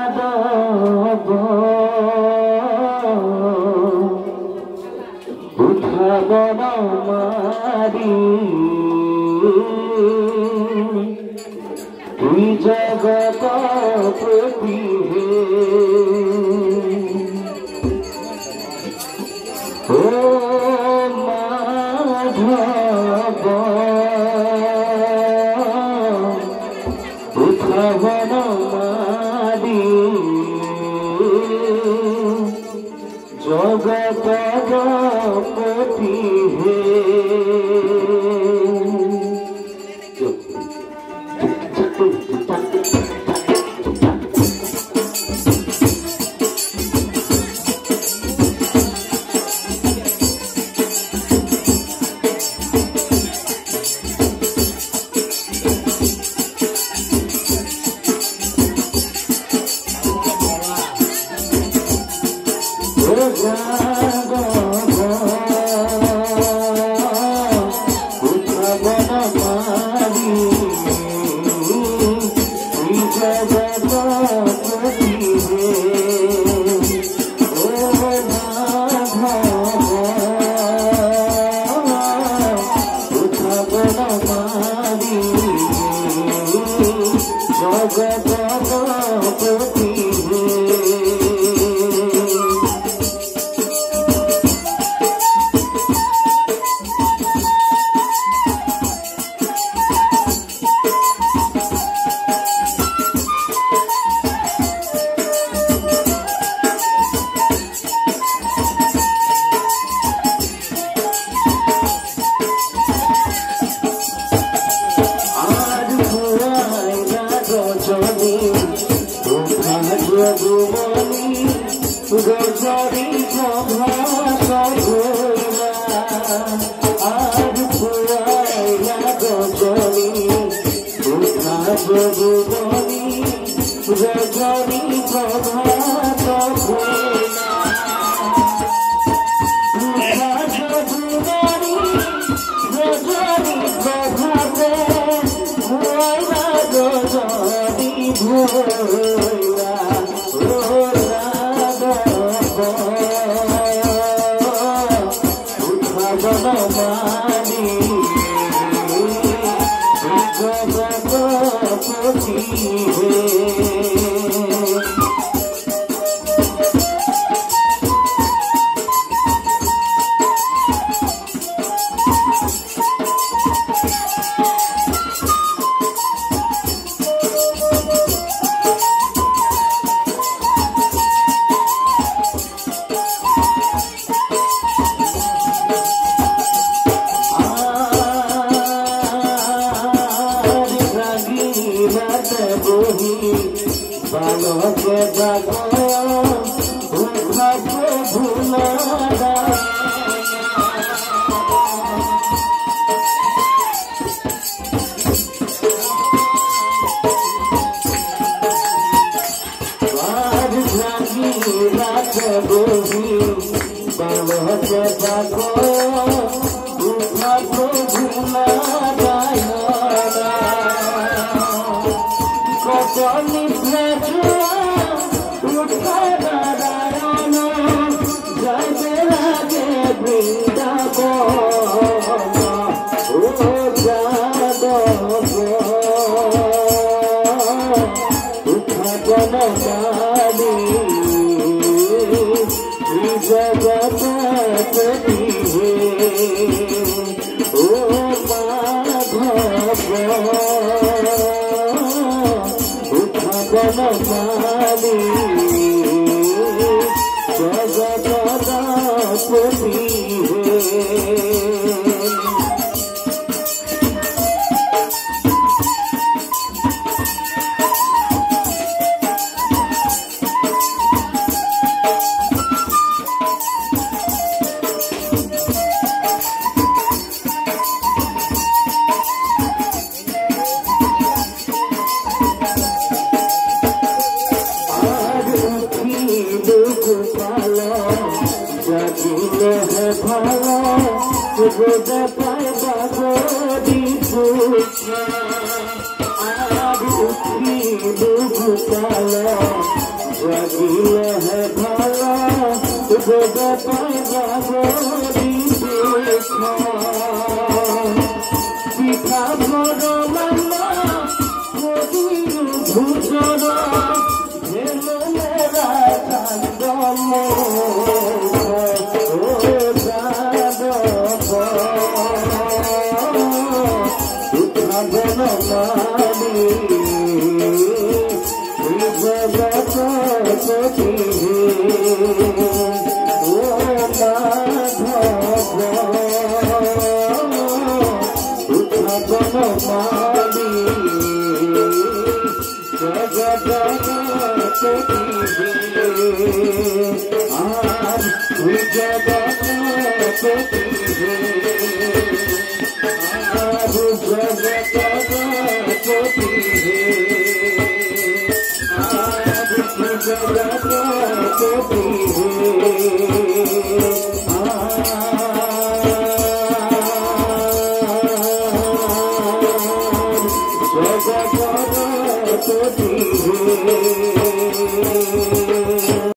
যাদব উঠাব মারি তুই জগত প্রতি ও মাধব উঠাব মারি জগত প্রতি গজরি প্রভাত ঘোরা আর ফুয়াইলা গজরি উঠা যদুবনি গজরি প্রভাত ঘোরা উঠা যদুবনি গজরি প্রভাতে ফুয়াইলা গজরি ঘোরা বালকে জাগো উঠাবো ভুলারা বাজ জাগি রাতে বহি বালকে জাগো উঠাবো ভুলারা কত নিভে জুয়া উঠা নারায়ণ যাইতে লাগে বৃন্দাবন ও যাদব উঠা গণবাণী জগত প্রতি ও মাধব গণবাণী জগত প্রতি গোদা পাইবা গরি পুছা আর উঠি দুগুতাল পিঠা বড় মালা ভূষণ হেলো মেরা কান্দম Jai Jai Jai Jai Jai